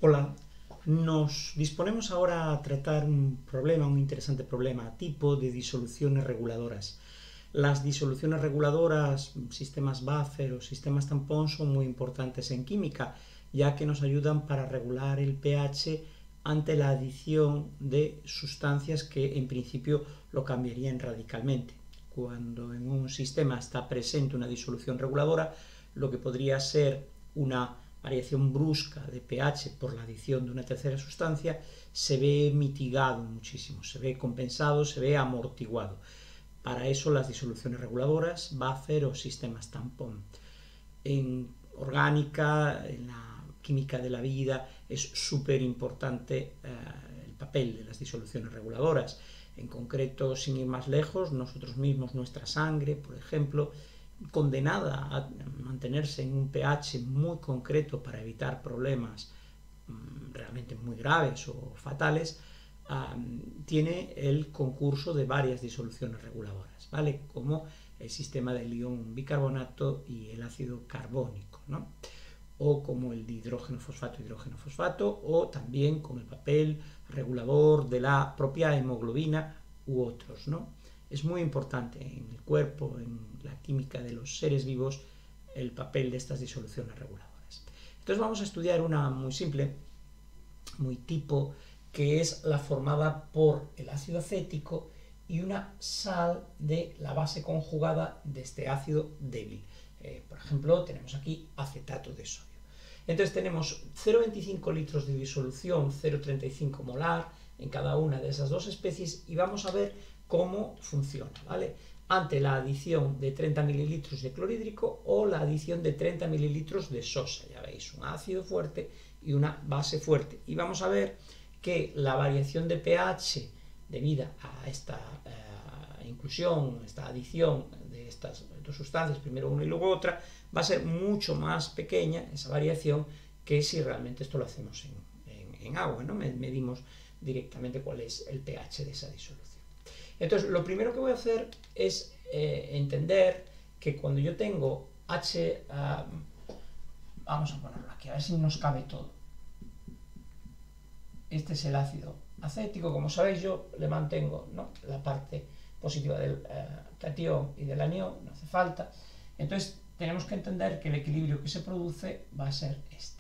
Hola, nos disponemos ahora a tratar un interesante problema, tipo de disoluciones reguladoras. Las disoluciones reguladoras, sistemas buffer o sistemas tampón, son muy importantes en química, ya que nos ayudan para regular el pH ante la adición de sustancias que en principio lo cambiarían radicalmente. Cuando en un sistema está presente una disolución reguladora, lo que podría ser una variación brusca de pH por la adición de una tercera sustancia se ve mitigado muchísimo, se ve compensado, se ve amortiguado. Para eso las disoluciones reguladoras, buffer o sistemas tampón. En orgánica, en la química de la vida, es súper importante el papel de las disoluciones reguladoras. En concreto, sin ir más lejos, nosotros mismos, nuestra sangre, por ejemplo, condenada a mantenerse en un pH muy concreto para evitar problemas realmente muy graves o fatales, tiene el concurso de varias disoluciones reguladoras, ¿vale? Como el sistema del ion bicarbonato y el ácido carbónico, ¿no? O como el de hidrógeno fosfato, o también con el papel regulador de la propia hemoglobina u otros, ¿no? Es muy importante en el cuerpo, en la química de los seres vivos, el papel de estas disoluciones reguladoras. Entonces vamos a estudiar una muy simple, muy tipo, que es la formada por el ácido acético y una sal de la base conjugada de este ácido débil. Por ejemplo, tenemos aquí acetato de sodio. Entonces tenemos 0,25 litros de disolución, 0,35 molar en cada una de esas dos especies, y vamos a ver cómo funciona, ¿vale? Ante la adición de 30 mililitros de clorhídrico o la adición de 30 mililitros de sosa. Ya veis, un ácido fuerte y una base fuerte. Y vamos a ver que la variación de pH debida a esta inclusión, esta adición de estas dos sustancias, primero una y luego otra, va a ser mucho más pequeña esa variación que si realmente esto lo hacemos en agua, ¿no? Medimos directamente cuál es el pH de esa disolución. Entonces, lo primero que voy a hacer es entender que cuando yo tengo vamos a ponerlo aquí, a ver si nos cabe todo. Este es el ácido acético, como sabéis yo le mantengo, ¿no?, la parte positiva del catión y del anión, no hace falta. Entonces tenemos que entender que el equilibrio que se produce va a ser este.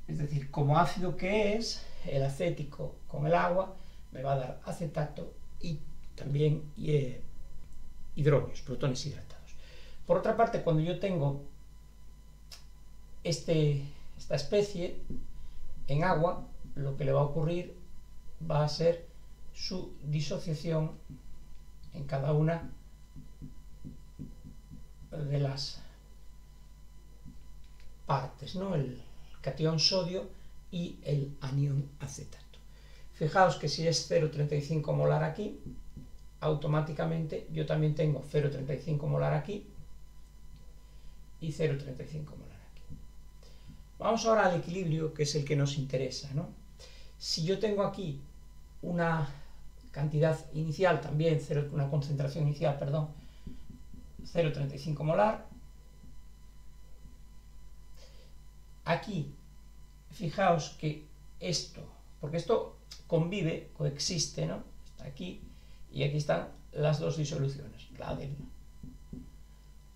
Es decir, como ácido que es, el acético con el agua me va a dar acetato y también hidrógenos, protones hidratados. Por otra parte, cuando yo tengo esta especie en agua, lo que le va a ocurrir va a ser su disociación en cada una de las partes, ¿no? El catión sodio y el anión acetato. Fijaos que si es 0,35 molar aquí, automáticamente yo también tengo 0,35 molar aquí y 0,35 molar aquí. Vamos ahora al equilibrio, que es el que nos interesa, ¿no? Si yo tengo aquí una cantidad inicial, también una concentración inicial, perdón, 0,35 molar, aquí fijaos que esto, porque esto convive, coexiste, ¿no? Está aquí y aquí están las dos disoluciones, la del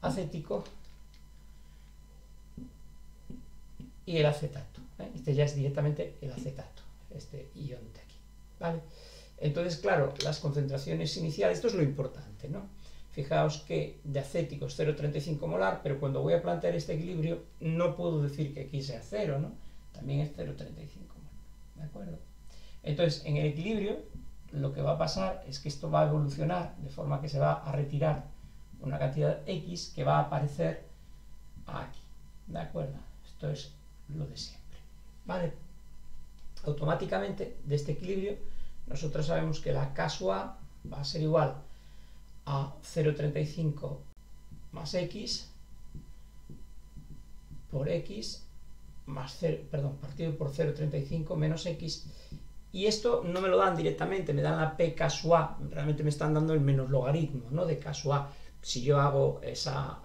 acético y el acetato, ¿eh? Este ya es directamente el acetato, este ion de aquí, ¿vale? Entonces, claro, las concentraciones iniciales, esto es lo importante, ¿no? Fijaos que de acético es 0,35 molar, pero cuando voy a plantear este equilibrio no puedo decir que aquí sea 0, ¿no? También es 0,35 molar, ¿de acuerdo? Entonces, en el equilibrio, lo que va a pasar es que esto va a evolucionar de forma que se va a retirar una cantidad X que va a aparecer aquí, ¿de acuerdo? Esto es lo de siempre, ¿vale? Automáticamente, de este equilibrio, nosotros sabemos que la K sub A va a ser igual a 0,35 más X por X más 0, perdón, partido por 0,35 menos X, y esto no me lo dan directamente, me dan la P K sub A, realmente me están dando el menos logaritmo, ¿no?, de K sub A, si yo hago esa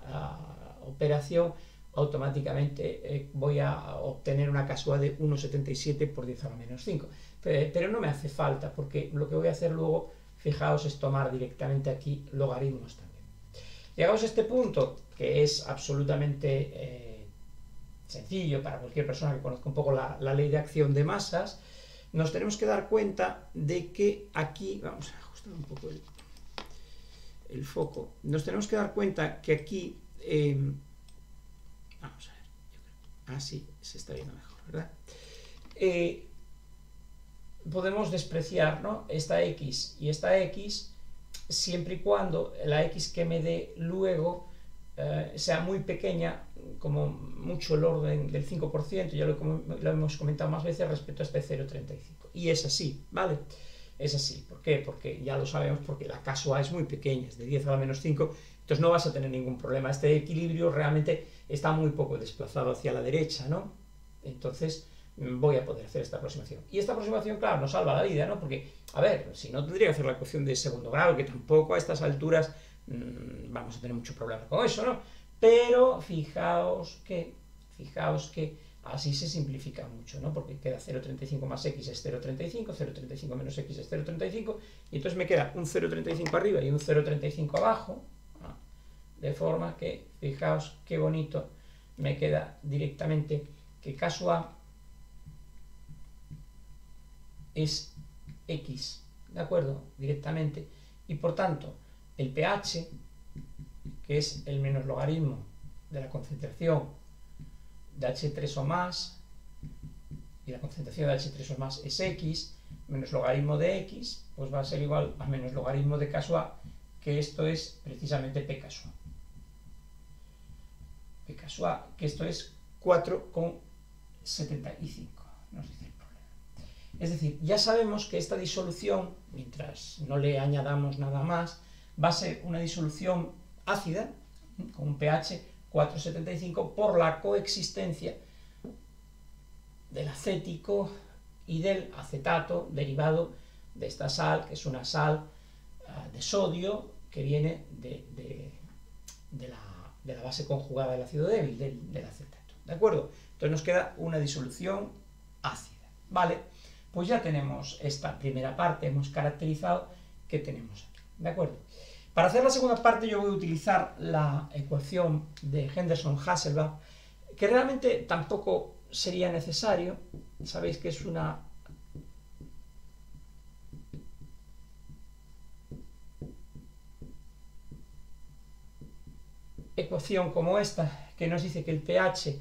operación, automáticamente voy a obtener una casual de 1,77 por 10 a la menos 5. Pero no me hace falta, porque lo que voy a hacer luego, fijaos, es tomar directamente aquí logaritmos también. Llegados a este punto, que es absolutamente sencillo para cualquier persona que conozca un poco la ley de acción de masas, nos tenemos que dar cuenta de que aquí, vamos a ajustar un poco el foco, nos tenemos que dar cuenta que aquí, vamos a ver, así se está viendo mejor, ¿verdad? Podemos despreciar, ¿no?, esta x y esta x, siempre y cuando la x que me dé luego sea muy pequeña, como mucho el orden del 5%, ya lo hemos comentado más veces respecto a este 0,35. Y es así, ¿vale? Es así. ¿Por qué? Porque ya lo sabemos, porque la caso A es muy pequeña, es de 10 a la menos 5, entonces no vas a tener ningún problema. Este equilibrio realmente está muy poco desplazado hacia la derecha, ¿no? Entonces voy a poder hacer esta aproximación. Y esta aproximación, claro, nos salva la vida, ¿no? Porque, a ver, si no tendría que hacer la ecuación de segundo grado, que tampoco a estas alturas vamos a tener mucho problema con eso, ¿no? Pero fijaos que así se simplifica mucho, ¿no? Porque queda 0,35 más x es 0,35, 0,35 menos x es 0,35, y entonces me queda un 0,35 arriba y un 0,35 abajo, ¿no? De forma que, fijaos qué bonito, me queda directamente que caso A es x, ¿de acuerdo? Directamente, y por tanto, el pH, que es el menos logaritmo de la concentración de H3O más, y la concentración de H3O más es x, menos logaritmo de x, pues va a ser igual a menos logaritmo de caso A, que esto es precisamente P caso A. P caso A, que esto es 4,75, nos dice el problema. Es decir, ya sabemos que esta disolución, mientras no le añadamos nada más, va a ser una disolución ácida, con un pH 4,75 por la coexistencia del acético y del acetato derivado de esta sal, que es una sal de sodio que viene de la base conjugada del ácido débil, del acetato, ¿de acuerdo? Entonces nos queda una disolución ácida, ¿vale? Pues ya tenemos esta primera parte, hemos caracterizado qué tenemos aquí, ¿de acuerdo? Para hacer la segunda parte yo voy a utilizar la ecuación de Henderson-Hasselbalch, que realmente tampoco sería necesario, sabéis que es una ecuación como esta, que nos dice que el pH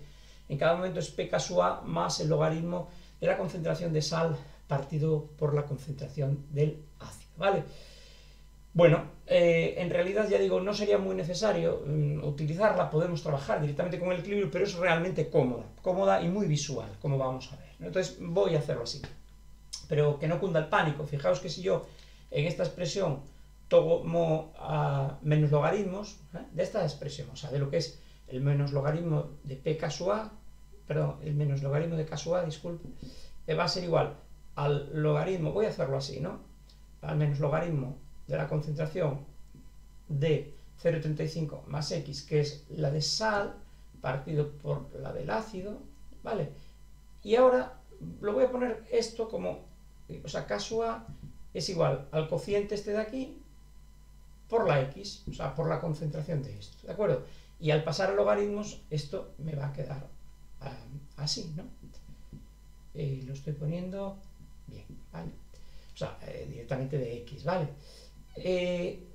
en cada momento es P caso A más el logaritmo de la concentración de sal partido por la concentración del ácido, ¿vale? Bueno, en realidad, ya digo, no sería muy necesario utilizarla, podemos trabajar directamente con el equilibrio, pero es realmente cómoda y muy visual, como vamos a ver, ¿no? Entonces voy a hacerlo así, pero que no cunda el pánico. Fijaos que si yo en esta expresión tomo menos logaritmos de esta expresión, o sea, de lo que es el menos logaritmo de P caso A, perdón, el menos logaritmo de caso A, disculpe, va a ser igual al logaritmo, voy a hacerlo así, ¿no? Al menos logaritmo de la concentración de 0,35 más x, que es la de sal, partido por la del ácido, ¿vale? Y ahora lo voy a poner esto como, o sea, caso A es igual al cociente este de aquí por la x, o sea, por la concentración de esto, ¿de acuerdo? Y al pasar a logaritmos, esto me va a quedar así, ¿no? Lo estoy poniendo bien, ¿vale? O sea, directamente de x, ¿vale?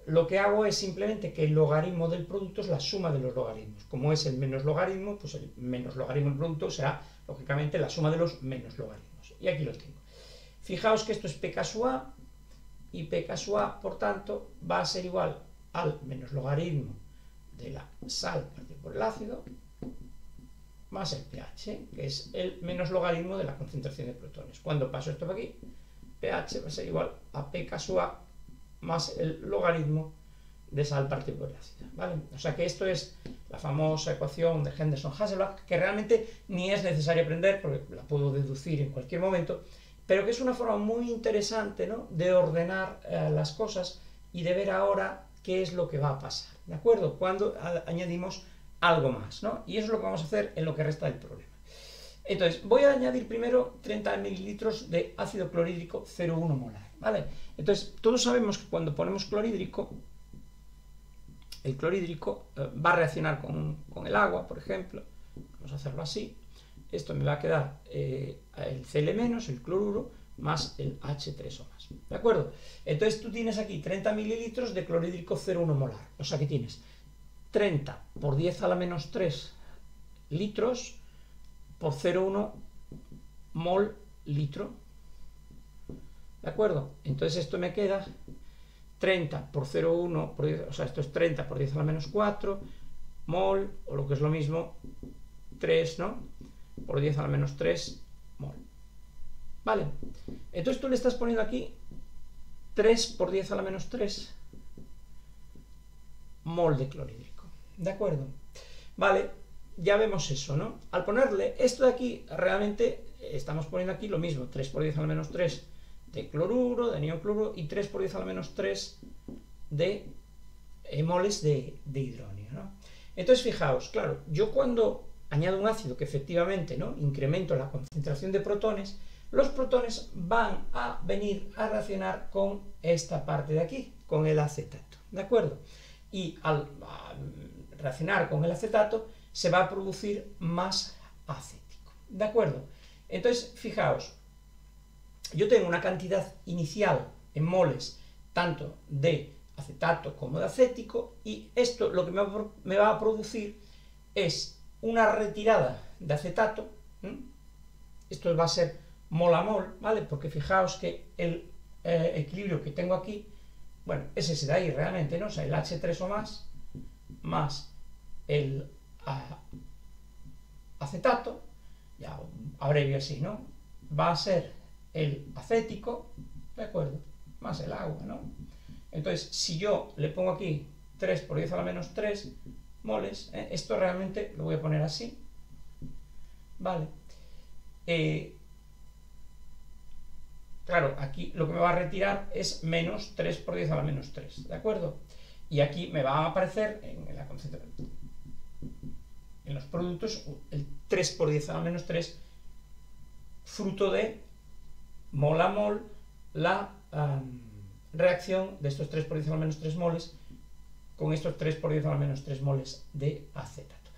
Lo que hago es simplemente que el logaritmo del producto es la suma de los logaritmos. Como es el menos logaritmo, pues el menos logaritmo del producto será, lógicamente, la suma de los menos logaritmos. Y aquí los tengo. Fijaos que esto es P caso A, y P caso A, por tanto, va a ser igual al menos logaritmo de la sal partido por el ácido, más el pH, que es el menos logaritmo de la concentración de protones. Cuando paso esto por aquí, pH va a ser igual a P caso A más el logaritmo de sal partido por el ácido, ¿vale? O sea que esto es la famosa ecuación de Henderson-Hasselbalch, que realmente ni es necesario aprender, porque la puedo deducir en cualquier momento, pero que es una forma muy interesante, ¿no?, de ordenar las cosas y de ver ahora qué es lo que va a pasar, ¿de acuerdo? Cuando añadimos algo más, ¿no? Y eso es lo que vamos a hacer en lo que resta del problema. Entonces, voy a añadir primero 30 mililitros de ácido clorhídrico 0,1 molar, ¿vale? Entonces, todos sabemos que cuando ponemos clorhídrico, el clorhídrico va a reaccionar con el agua, por ejemplo. Vamos a hacerlo así. Esto me va a quedar el Cl-, el cloruro, más el H3O+. ¿De acuerdo? Entonces tú tienes aquí 30 mililitros de clorhídrico 0,1 molar. O sea que tienes 30 por 10 a la menos 3 litros por 0,1 mol litro. ¿De acuerdo? Entonces esto me queda 30 por 0,1, por 10, o sea, esto es 30 por 10 a la menos 4 mol, o lo que es lo mismo, 3, ¿no? Por 10 a la menos 3 mol. Vale, entonces tú le estás poniendo aquí 3 por 10 a la menos 3 mol de clorhídrico. ¿De acuerdo? Vale, ya vemos eso, ¿no? Al ponerle esto de aquí, realmente estamos poniendo aquí lo mismo, 3 por 10 a la menos 3 de cloruro, de neocloruro, y 3 por 10 a la menos 3 de moles de hidróneo, ¿no? Entonces, fijaos, claro, yo cuando añado un ácido que efectivamente, ¿no?, incremento la concentración de protones, los protones van a venir a reaccionar con esta parte de aquí, con el acetato, ¿de acuerdo? Y al reaccionar con el acetato se va a producir más acético, ¿de acuerdo? Entonces, fijaos, yo tengo una cantidad inicial en moles tanto de acetato como de acético, y esto lo que me va a producir es una retirada de acetato. Esto va a ser mol a mol, ¿vale? Porque fijaos que el equilibrio que tengo aquí, bueno, es ese de ahí realmente, ¿no? O sea, el H3O más el acetato, ya abrevio así, ¿no? Va a ser el acético, ¿de acuerdo? Más el agua, ¿no? Entonces, si yo le pongo aquí 3 por 10 a la menos 3 moles, esto realmente lo voy a poner así, ¿vale? Claro, aquí lo que me va a retirar es menos 3 por 10 a la menos 3, ¿de acuerdo? Y aquí me va a aparecer en la concentración, en los productos, el 3 por 10 a la menos 3, fruto de mol a mol, la reacción de estos 3 por 10 a la menos 3 moles con estos 3 por 10 a la menos 3 moles de acetato.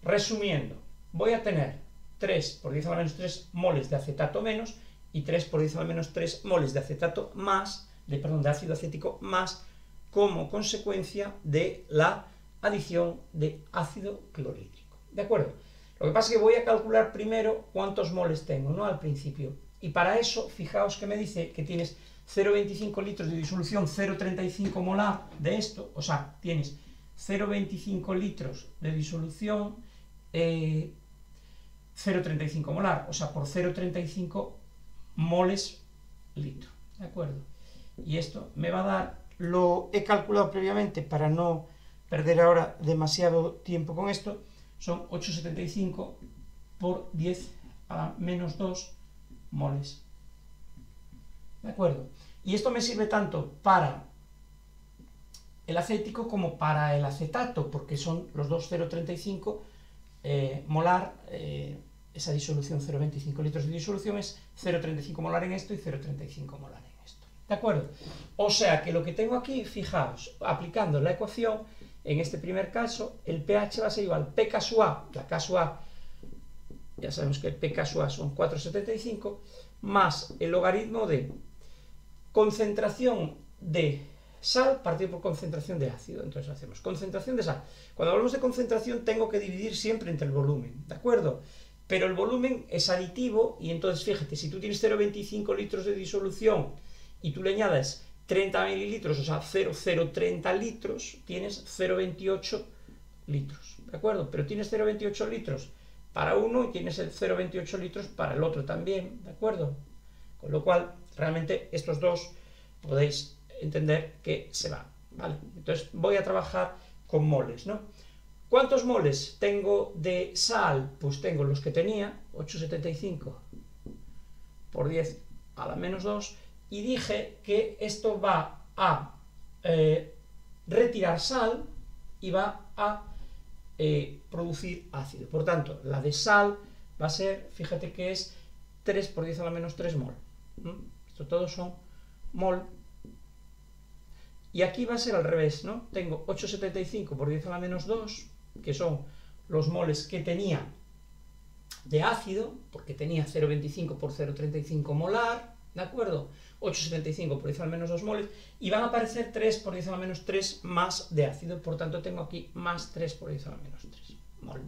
Resumiendo, voy a tener 3 por 10 a la menos 3 moles de acetato menos y 3 por 10 a la menos 3 moles de acetato más, de ácido acético más, como consecuencia de la adición de ácido clorhídrico. ¿De acuerdo? Lo que pasa es que voy a calcular primero cuántos moles tengo, ¿no? Al principio. Y para eso, fijaos que me dice que tienes 0,25 litros de disolución, 0,35 molar de esto, o sea, tienes 0,25 litros de disolución, 0,35 molar, o sea, por 0,35 moles litro, ¿de acuerdo? Y esto me va a dar, lo he calculado previamente para no perder ahora demasiado tiempo con esto, son 8,75 por 10 a la menos 2 moles. ¿De acuerdo? Y esto me sirve tanto para el acético como para el acetato, porque son los dos 0,35 molar, esa disolución, 0,25 litros de disolución es 0,35 molar en esto y 0,35 molar en esto. ¿De acuerdo? O sea que lo que tengo aquí, fijaos, aplicando la ecuación, en este primer caso, el pH va a ser igual P casu A, la casu A, ya sabemos que el P casu A son 4,75, más el logaritmo de concentración de sal partido por concentración de ácido. Entonces hacemos concentración de sal. Cuando hablamos de concentración tengo que dividir siempre entre el volumen, ¿de acuerdo? Pero el volumen es aditivo y entonces fíjate, si tú tienes 0,25 litros de disolución y tú le añades 30 mililitros, o sea, 0,030 litros, tienes 0,28 litros, ¿de acuerdo? Pero tienes 0,28 litros para uno y tienes el 0,28 litros para el otro también, ¿de acuerdo? Con lo cual, realmente estos dos podéis entender que se van, ¿vale? Entonces voy a trabajar con moles, ¿no? ¿Cuántos moles tengo de sal? Pues tengo los que tenía, 8,75 por 10 a la menos 2, y dije que esto va a retirar sal y va a producir ácido. Por tanto, la de sal va a ser, fíjate que es 3 por 10 a la menos 3 mol. Esto todos son mol. Y aquí va a ser al revés, ¿no? Tengo 8,75 por 10 a la menos 2, que son los moles que tenía de ácido, porque tenía 0,25 por 0,35 molar, ¿de acuerdo? 8,75 por 10 a la menos 2 moles, y van a aparecer 3 por 10 a la menos 3 más de ácido, por tanto tengo aquí más 3 por 10 a la menos 3 mol.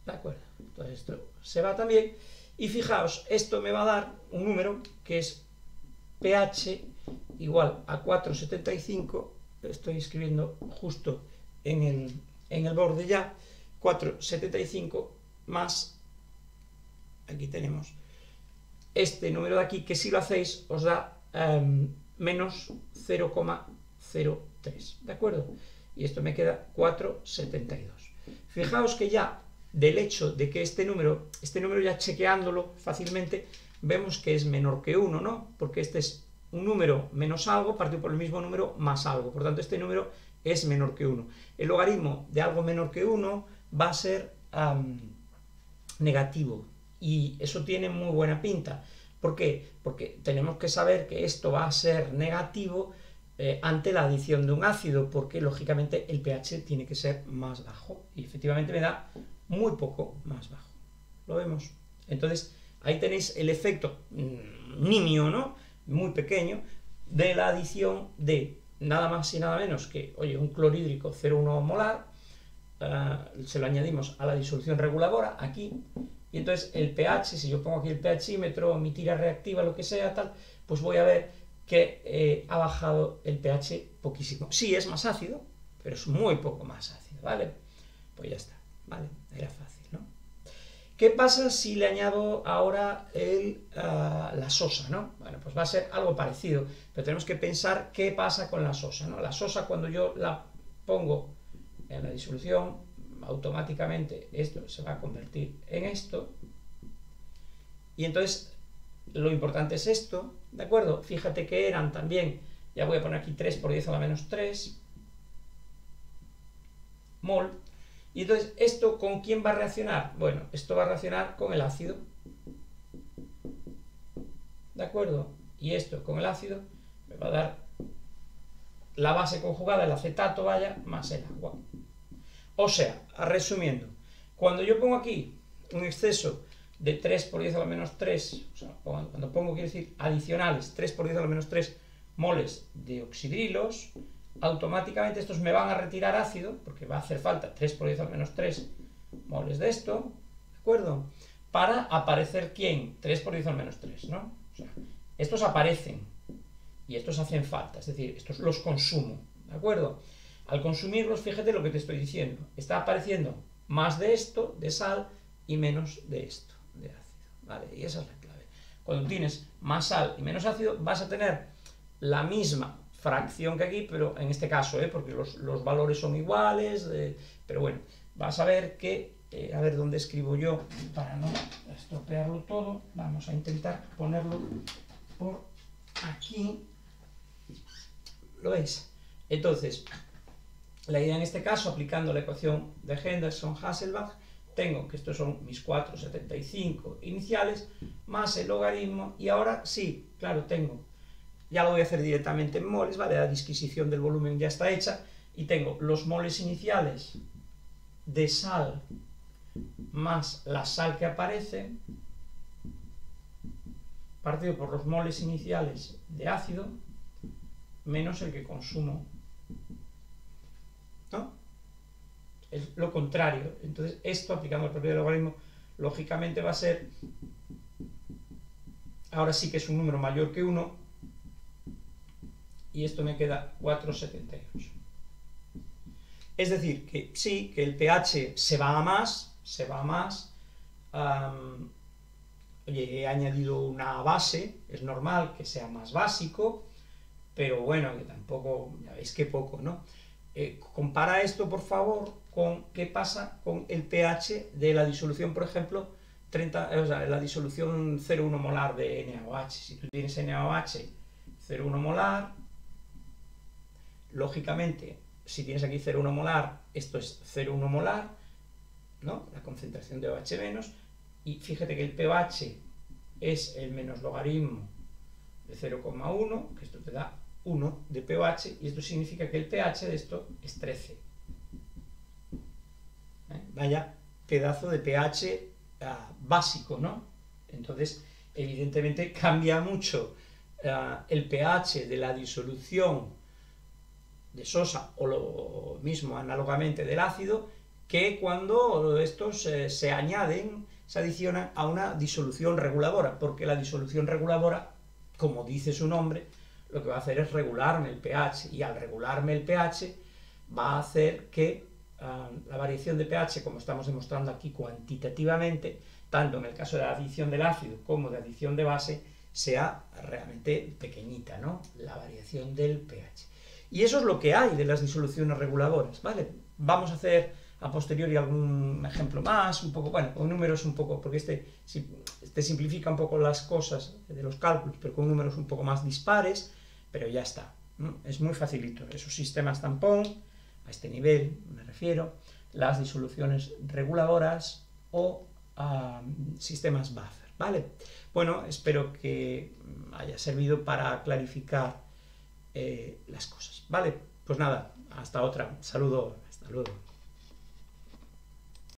¿De acuerdo? Entonces esto se va también, y fijaos, esto me va a dar un número que es pH igual a 4,75, estoy escribiendo justo en el borde ya, 4,75 más, aquí tenemos este número de aquí, que si lo hacéis os da menos 0,03, ¿de acuerdo? Y esto me queda 4,72. Fijaos que ya del hecho de que este número ya chequeándolo fácilmente, vemos que es menor que 1, ¿no? Porque este es un número menos algo partido por el mismo número más algo, por tanto este número es menor que 1. El logaritmo de algo menor que 1 va a ser negativo, y eso tiene muy buena pinta. ¿Por qué? Porque tenemos que saber que esto va a ser negativo ante la adición de un ácido, porque lógicamente el pH tiene que ser más bajo, y efectivamente me da muy poco más bajo. ¿Lo vemos? Entonces ahí tenéis el efecto nimio, ¿no? Muy pequeño, de la adición de nada más y nada menos que, oye, un clorhídrico 0,1 molar, se lo añadimos a la disolución reguladora aquí, y entonces el pH, si yo pongo aquí el pHímetro, mi tira reactiva, lo que sea, tal, pues voy a ver que ha bajado el pH poquísimo. Sí, es más ácido, pero es muy poco más ácido, ¿vale? Pues ya está, ¿vale? Era fácil, ¿no? ¿Qué pasa si le añado ahora la sosa, ¿no? Bueno, pues va a ser algo parecido, pero tenemos que pensar qué pasa con la sosa, ¿no? La sosa, cuando yo la pongo en la disolución, automáticamente esto se va a convertir en esto, y entonces lo importante es esto, ¿de acuerdo? Fíjate que eran también, ya voy a poner aquí 3 por 10 a la menos 3 mol, y entonces esto ¿con quién va a reaccionar? Bueno, esto va a reaccionar con el ácido, ¿de acuerdo? Y esto con el ácido me va a dar la base conjugada, el acetato, vaya, más el agua. O sea, resumiendo, cuando yo pongo aquí un exceso de 3 por 10 a la menos 3, o sea, cuando pongo, quiero decir, adicionales 3 por 10 a la menos 3 moles de oxidrilos, automáticamente estos me van a retirar ácido, porque va a hacer falta 3 por 10 a la menos 3 moles de esto, ¿de acuerdo? Para aparecer, ¿quién? 3 por 10 a la menos 3, ¿no? O sea, estos aparecen y estos hacen falta, es decir, estos los consumo, ¿de acuerdo? Al consumirlos, fíjate lo que te estoy diciendo, está apareciendo más de esto, de sal, y menos de esto, de ácido, ¿vale? Y esa es la clave. Cuando tienes más sal y menos ácido, vas a tener la misma fracción que aquí, pero en este caso, porque los valores son iguales, pero bueno, vas a ver que, a ver dónde escribo yo, para no estropearlo todo, vamos a intentar ponerlo por aquí, ¿lo veis? Entonces, la idea en este caso, aplicando la ecuación de Henderson-Hasselbalch, tengo que estos son mis 4,75 iniciales, más el logaritmo, y ahora sí, claro, tengo, ya lo voy a hacer directamente en moles, ¿vale? La disquisición del volumen ya está hecha, y tengo los moles iniciales de sal más la sal que aparece, partido por los moles iniciales de ácido, menos el que consumo, ¿no? Es lo contrario. Entonces esto, aplicando el propiedad del logaritmo, lógicamente va a ser, ahora sí que es un número mayor que 1, y esto me queda 4,78. Es decir, que sí, que el pH se va a más, oye, he añadido una base, es normal que sea más básico, pero bueno, que tampoco, ya veis que poco, ¿no? Compara esto, por favor, con qué pasa con el pH de la disolución, por ejemplo, la disolución 0,1 molar de NaOH. Si tú tienes NaOH 0,1 molar, lógicamente, si tienes aquí 0,1 molar, esto es 0,1 molar, ¿no? La concentración de OH menos, y fíjate que el pH es el menos logaritmo de 0,1, que esto te da 1 de pH, y esto significa que el pH de esto es 13. Vaya pedazo de pH básico, ¿no? Entonces, evidentemente cambia mucho el pH de la disolución de sosa o lo mismo análogamente del ácido, que cuando estos se añaden, se adicionan a una disolución reguladora, porque la disolución reguladora, como dice su nombre, lo que va a hacer es regularme el pH, y al regularme el pH va a hacer que la variación de pH, como estamos demostrando aquí cuantitativamente, tanto en el caso de la adición del ácido como de adición de base, sea realmente pequeñita, ¿no? La variación del pH. Y eso es lo que hay de las disoluciones reguladoras, ¿vale? Vamos a hacer a posteriori algún ejemplo más, un poco, bueno, con números un poco, porque este simplifica un poco las cosas de los cálculos, pero con números un poco más dispares, pero ya está, ¿no? Es muy facilito. Esos sistemas tampón, a este nivel me refiero, las disoluciones reguladoras o sistemas buffer, ¿vale? Bueno, espero que haya servido para clarificar las cosas, ¿vale? Pues nada, hasta otra. Saludo, hasta luego.